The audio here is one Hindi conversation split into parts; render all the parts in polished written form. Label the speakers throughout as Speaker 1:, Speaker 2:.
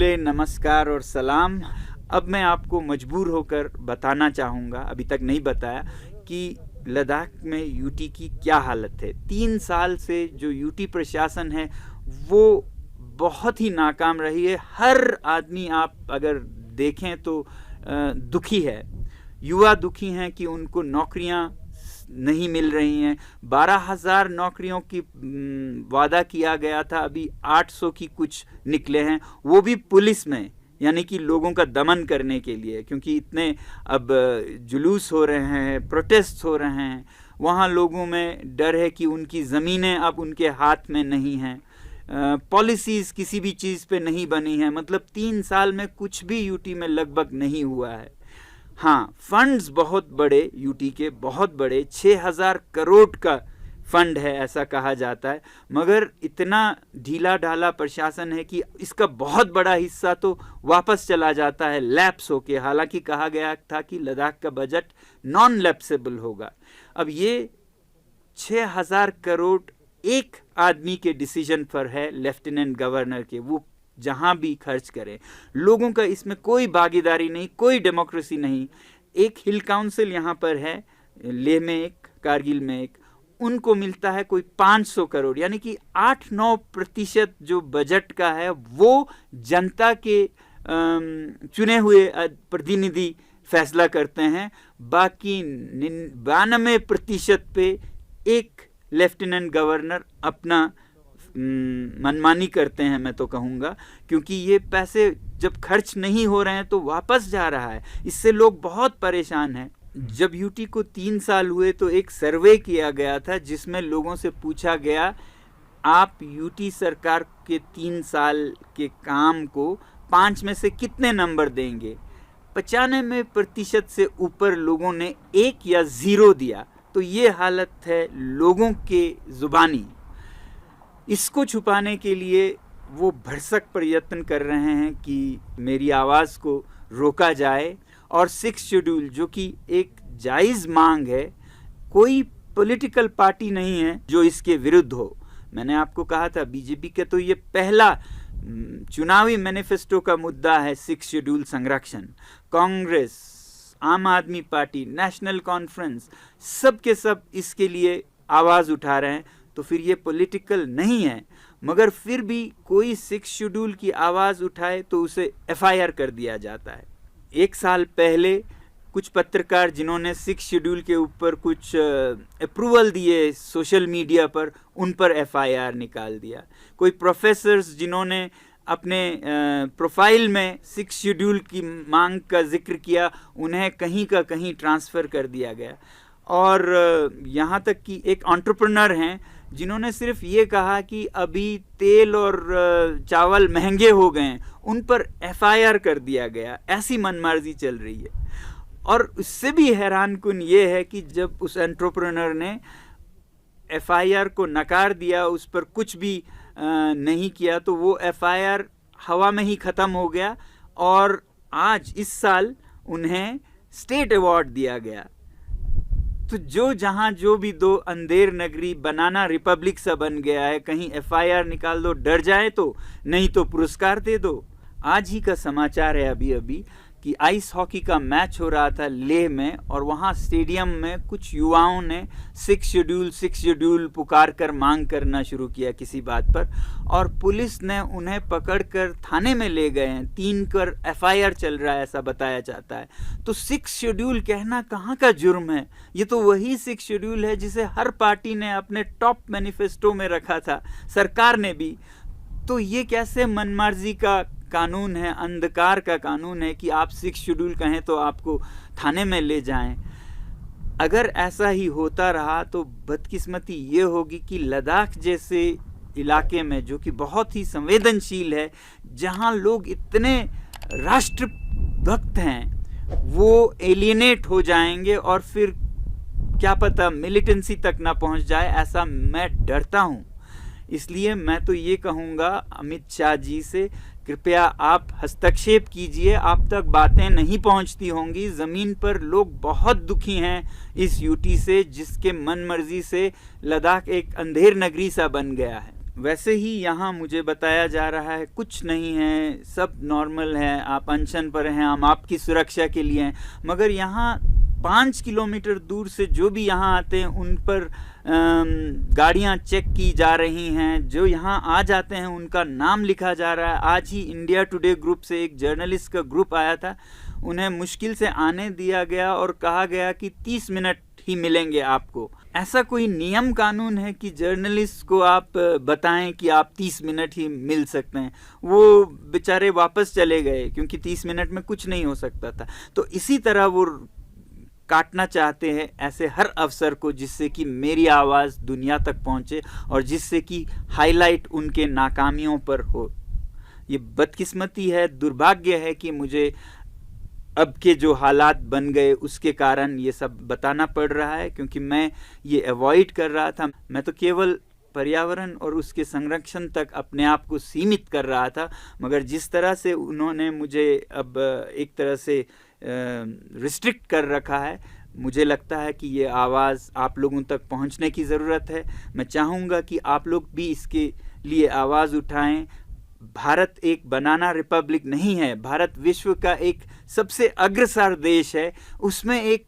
Speaker 1: फुले, नमस्कार और सलाम। अब मैं आपको मजबूर होकर बताना चाहूँगा, अभी तक नहीं बताया, कि लद्दाख में यूटी की क्या हालत है। 3 साल से जो यूटी प्रशासन है वो बहुत ही नाकाम रही है। हर आदमी आप अगर देखें तो दुखी है। युवा दुखी हैं कि उनको नौकरियां नहीं मिल रही हैं। 12,000 नौकरियों की वादा किया गया था, अभी 800 की कुछ निकले हैं, वो भी पुलिस में, यानी कि लोगों का दमन करने के लिए, क्योंकि इतने अब जुलूस हो रहे हैं, प्रोटेस्ट हो रहे हैं। वहाँ लोगों में डर है कि उनकी ज़मीनें अब उनके हाथ में नहीं हैं। पॉलिसीज़ किसी भी चीज़ पे नहीं बनी है। मतलब 3 साल में कुछ भी यूटी में लगभग नहीं हुआ है। हाँ, फंड्स बहुत बड़े, यूटी के बहुत बड़े, 6,000 करोड़ का फंड है ऐसा कहा जाता है, मगर इतना ढीला ढाला प्रशासन है कि इसका बहुत बड़ा हिस्सा तो वापस चला जाता है लैप्स होके। हालांकि कहा गया था कि लद्दाख का बजट नॉन लैप्सेबल होगा। अब ये 6,000 करोड़ एक आदमी के डिसीजन पर है, लेफ्टिनेंट गवर्नर के, वो जहां भी खर्च करें। लोगों का इसमें कोई भागीदारी नहीं, कोई डेमोक्रेसी नहीं। एक हिल काउंसिल यहाँ पर है, लेह में एक, कारगिल में एक, उनको मिलता है कोई 500 करोड़, यानी कि 8-9% जो बजट का है वो जनता के चुने हुए प्रतिनिधि फैसला करते हैं। बाकी 92% पे एक लेफ्टिनेंट गवर्नर अपना मनमानी करते हैं, मैं तो कहूँगा, क्योंकि ये पैसे जब खर्च नहीं हो रहे हैं तो वापस जा रहा है। इससे लोग बहुत परेशान हैं। जब यूटी को 3 साल हुए तो एक सर्वे किया गया था जिसमें लोगों से पूछा गया, आप यूटी सरकार के 3 साल के काम को 5 में से कितने नंबर देंगे। 95% से ऊपर लोगों ने 1 या 0 दिया। तो ये हालत है लोगों के जुबानी। इसको छुपाने के लिए वो भरसक प्रयत्न कर रहे हैं कि मेरी आवाज़ को रोका जाए। और 6 शेड्यूल जो कि एक जायज़ मांग है, कोई पॉलिटिकल पार्टी नहीं है जो इसके विरुद्ध हो। मैंने आपको कहा था बीजेपी का तो ये पहला चुनावी मैनिफेस्टो का मुद्दा है 6 शेड्यूल संरक्षण। कांग्रेस, आम आदमी पार्टी, नेशनल कॉन्फ्रेंस, सब के सब इसके लिए आवाज़ उठा रहे हैं। तो फिर ये पॉलिटिकल नहीं है, मगर फिर भी कोई 6 शेड्यूल की आवाज़ उठाए तो उसे एफआईआर कर दिया जाता है। 1 साल पहले कुछ पत्रकार जिन्होंने 6 शेड्यूल के ऊपर कुछ अप्रूवल दिए सोशल मीडिया पर, उन पर एफआईआर निकाल दिया। कोई प्रोफेसर्स जिन्होंने अपने प्रोफाइल में 6 शेड्यूल की मांग का जिक्र किया, उन्हें कहीं का कहीं ट्रांसफ़र कर दिया गया। और यहाँ तक कि एक एंटरप्रेन्योर हैं जिन्होंने सिर्फ ये कहा कि अभी तेल और चावल महंगे हो गए हैं, उन पर एफआईआर कर दिया गया। ऐसी मनमर्जी चल रही है। और उससे भी हैरानकुन ये है कि जब उस एंटरप्रेन्योर ने एफआईआर को नकार दिया, उस पर कुछ भी नहीं किया, तो वो एफआईआर हवा में ही ख़त्म हो गया। और आज इस साल उन्हें स्टेट अवार्ड दिया गया। तो जो जहाँ जो भी दो अंधेर नगरी, बनाना रिपब्लिक सा बन गया है। कहीं एफआईआर निकाल दो, डर जाए तो, नहीं तो पुरस्कार दे दो। आज ही का समाचार है अभी अभी कि आइस हॉकी का मैच हो रहा था लेह में, और वहाँ स्टेडियम में कुछ युवाओं ने 6 शेड्यूल पुकार कर मांग करना शुरू किया किसी बात पर, और पुलिस ने उन्हें पकड़कर थाने में ले गए हैं। 3 पर एफआईआर चल रहा है ऐसा बताया जाता है। तो 6 शेड्यूल कहना कहाँ का जुर्म है। ये तो वही 6 शेड्यूल है जिसे हर पार्टी ने अपने टॉप मैनिफेस्टो में रखा था, सरकार ने भी। तो ये कैसे मनमर्जी का कानून है, अंधकार का कानून है कि आप 6 शेड्यूल कहें तो आपको थाने में ले जाएं। अगर ऐसा ही होता रहा तो बदकिस्मती ये होगी कि लद्दाख जैसे इलाके में, जो कि बहुत ही संवेदनशील है, जहां लोग इतने राष्ट्रभक्त हैं, वो एलियनेट हो जाएंगे और फिर क्या पता मिलिटेंसी तक ना पहुंच जाए, ऐसा मैं डरता हूं। इसलिए मैं तो ये कहूँगा अमित शाह जी से, कृपया आप हस्तक्षेप कीजिए। आप तक बातें नहीं पहुंचती होंगी। ज़मीन पर लोग बहुत दुखी हैं इस यूटी से, जिसके मन मर्जी से लद्दाख एक अंधेर नगरी सा बन गया है। वैसे ही यहाँ मुझे बताया जा रहा है कुछ नहीं है, सब नॉर्मल है, आप अनशन पर हैं, हम आपकी सुरक्षा के लिए हैं। मगर यहाँ 5 किलोमीटर दूर से जो भी यहाँ आते हैं उन पर गाड़ियाँ चेक की जा रही हैं। जो यहाँ आ जाते हैं उनका नाम लिखा जा रहा है। आज ही इंडिया टुडे ग्रुप से एक जर्नलिस्ट का ग्रुप आया था, उन्हें मुश्किल से आने दिया गया और कहा गया कि 30 मिनट ही मिलेंगे आपको। ऐसा कोई नियम कानून है कि जर्नलिस्ट को आप बताएं कि आप 30 मिनट ही मिल सकते हैं? वो बेचारे वापस चले गए क्योंकि 30 मिनट में कुछ नहीं हो सकता था। तो इसी तरह वो काटना चाहते हैं ऐसे हर अवसर को जिससे कि मेरी आवाज़ दुनिया तक पहुंचे और जिससे कि हाईलाइट उनके नाकामियों पर हो। ये बदकिस्मती है, दुर्भाग्य है कि मुझे अब के जो हालात बन गए उसके कारण ये सब बताना पड़ रहा है, क्योंकि मैं ये अवॉइड कर रहा था। मैं तो केवल पर्यावरण और उसके संरक्षण तक अपने आप को सीमित कर रहा था, मगर जिस तरह से उन्होंने मुझे अब एक तरह से रिस्ट्रिक्ट कर रखा है, मुझे लगता है कि ये आवाज़ आप लोगों तक पहुंचने की ज़रूरत है। मैं चाहूँगा कि आप लोग भी इसके लिए आवाज़ उठाएं। भारत एक बनाना रिपब्लिक नहीं है, भारत विश्व का एक सबसे अग्रसर देश है। उसमें एक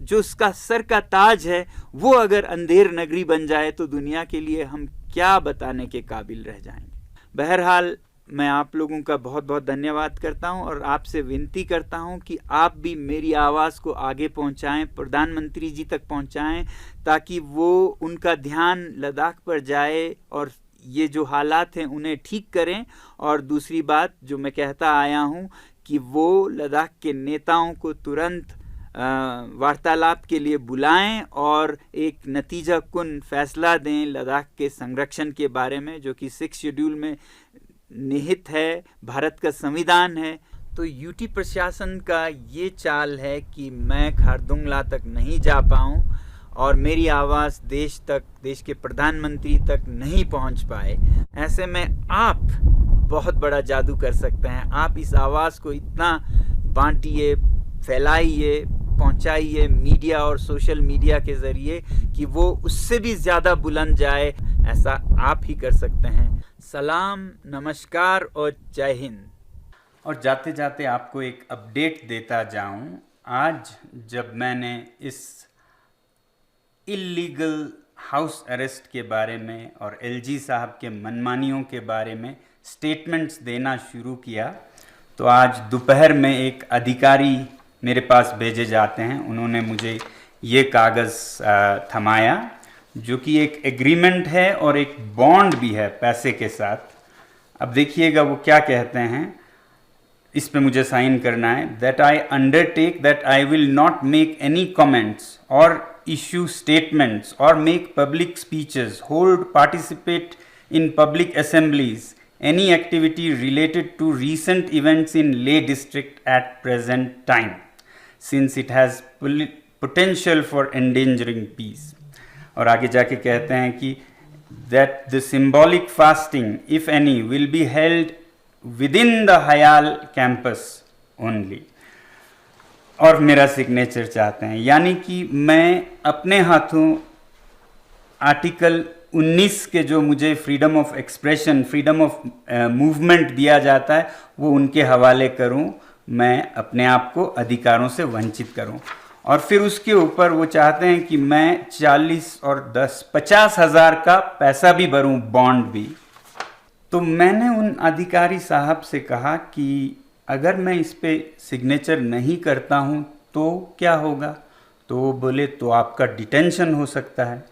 Speaker 1: जो उसका सर का ताज है वो अगर अंधेर नगरी बन जाए तो दुनिया के लिए हम क्या बताने के काबिल रह जाएंगे। बहरहाल मैं आप लोगों का बहुत बहुत धन्यवाद करता हूं और आपसे विनती करता हूं कि आप भी मेरी आवाज़ को आगे पहुंचाएं, प्रधानमंत्री जी तक पहुंचाएं, ताकि वो उनका ध्यान लद्दाख पर जाए और ये जो हालात हैं उन्हें ठीक करें। और दूसरी बात जो मैं कहता आया हूं कि वो लद्दाख के नेताओं को तुरंत वार्तालाप के लिए बुलाएं और एक नतीजा कुन फैसला दें लद्दाख के संरक्षण के बारे में, जो कि 6 शेड्यूल में निहित है, भारत का संविधान है। तो यूटी प्रशासन का ये चाल है कि मैं खारदुंगला तक नहीं जा पाऊँ और मेरी आवाज़ देश तक, देश के प्रधानमंत्री तक नहीं पहुंच पाए। ऐसे में आप बहुत बड़ा जादू कर सकते हैं। आप इस आवाज़ को इतना बांटिए, फैलाइए, पहुंचाइए मीडिया और सोशल मीडिया के ज़रिए कि वो उससे भी ज़्यादा बुलंद जाए। ऐसा आप ही कर सकते हैं। सलाम, नमस्कार और जय हिंद। और जाते जाते आपको एक अपडेट देता जाऊं। आज जब मैंने इस इल्लीगल हाउस अरेस्ट के बारे में और एलजी साहब के मनमानियों के बारे में स्टेटमेंट्स देना शुरू किया, तो आज दोपहर में एक अधिकारी मेरे पास भेजे जाते हैं। उन्होंने मुझे ये कागज़ थमाया जो कि एक एग्रीमेंट है और एक बॉन्ड भी है पैसे के साथ। अब देखिएगा वो क्या कहते हैं। इस पे मुझे साइन करना है। That I undertake that I will not make any comments और issue statements or make public speeches, hold, participate in public assemblies, any activity related to recent events in Leh district at present time, since it has potential for endangering peace. और आगे जाके कहते हैं कि that the symbolic fasting, if any, will be held within the Hayal campus only. और मेरा सिग्नेचर चाहते हैं, यानी कि मैं अपने हाथों आर्टिकल 19 के जो मुझे freedom of expression, freedom of movement दिया जाता है वो उनके हवाले करूं, मैं अपने आप को अधिकारों से वंचित करूं। और फिर उसके ऊपर वो चाहते हैं कि मैं 40 और 10 50 हज़ार का पैसा भी भरूं, बॉन्ड भी। तो मैंने उन अधिकारी साहब से कहा कि अगर मैं इस पे सिग्नेचर नहीं करता हूँ तो क्या होगा? तो वो बोले तो आपका डिटेंशन हो सकता है।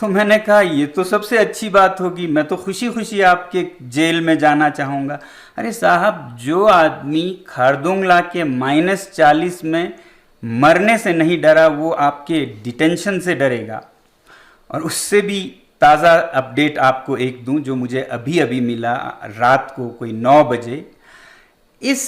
Speaker 1: तो मैंने कहा ये तो सबसे अच्छी बात होगी, मैं तो खुशी खुशी आपके जेल में जाना चाहूँगा। अरे साहब, जो आदमी खारदुंगला के -40 में मरने से नहीं डरा वो आपके डिटेंशन से डरेगा। और उससे भी ताज़ा अपडेट आपको एक दूं जो मुझे अभी अभी मिला रात को कोई 9 बजे। इस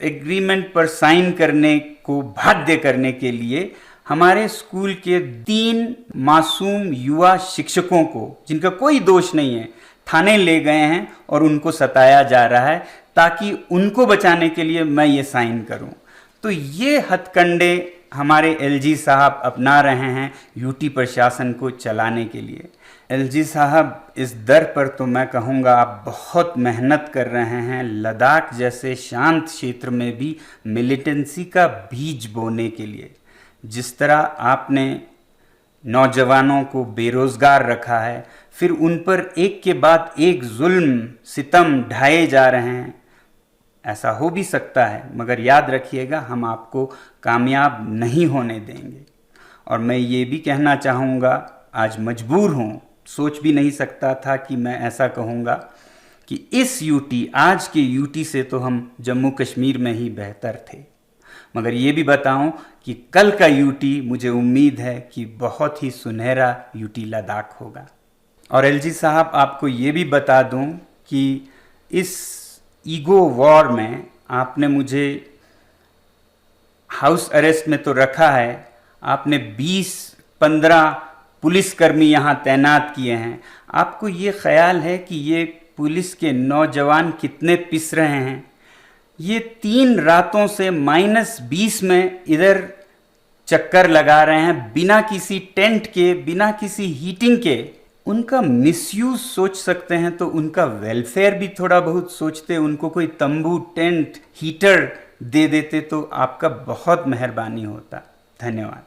Speaker 1: एग्रीमेंट पर साइन करने को बाध्य करने के लिए हमारे स्कूल के 3 मासूम युवा शिक्षकों को, जिनका कोई दोष नहीं है, थाने ले गए हैं और उनको सताया जा रहा है ताकि उनको बचाने के लिए मैं ये साइन करूं। तो ये हथकंडे हमारे एलजी साहब अपना रहे हैं यूटी प्रशासन को चलाने के लिए।
Speaker 2: एलजी साहब, इस दर पर तो मैं कहूँगा आप बहुत मेहनत कर रहे हैं लद्दाख जैसे शांत क्षेत्र में भी मिलिटेंसी का बीज बोने के लिए। जिस तरह आपने नौजवानों को बेरोज़गार रखा है, फिर उन पर एक के बाद एक जुल्म सितम ढाए जा रहे हैं, ऐसा हो भी सकता है, मगर याद रखिएगा हम आपको कामयाब नहीं होने देंगे। और मैं ये भी कहना चाहूँगा, आज मजबूर हूँ, सोच भी नहीं सकता था कि मैं ऐसा कहूँगा कि इस यूटी, आज के यूटी से तो हम जम्मू कश्मीर में ही बेहतर थे, मगर ये भी बताऊं कि कल का यूटी मुझे उम्मीद है कि बहुत ही सुनहरा यूटी लद्दाख होगा। और एलजी साहब, आपको ये भी बता दूं कि इस ईगो वॉर में आपने मुझे हाउस अरेस्ट में तो रखा है, आपने 20-15 पुलिसकर्मी यहाँ तैनात किए हैं। आपको ये ख्याल है कि ये पुलिस के नौजवान कितने पिस रहे हैं? ये 3 रातों से -20 में इधर चक्कर लगा रहे हैं, बिना किसी टेंट के, बिना किसी हीटिंग के। उनका मिसयूज सोच सकते हैं तो उनका वेलफेयर भी थोड़ा बहुत सोचते, उनको कोई तंबू, टेंट, हीटर दे देते तो आपका बहुत मेहरबानी होता। धन्यवाद।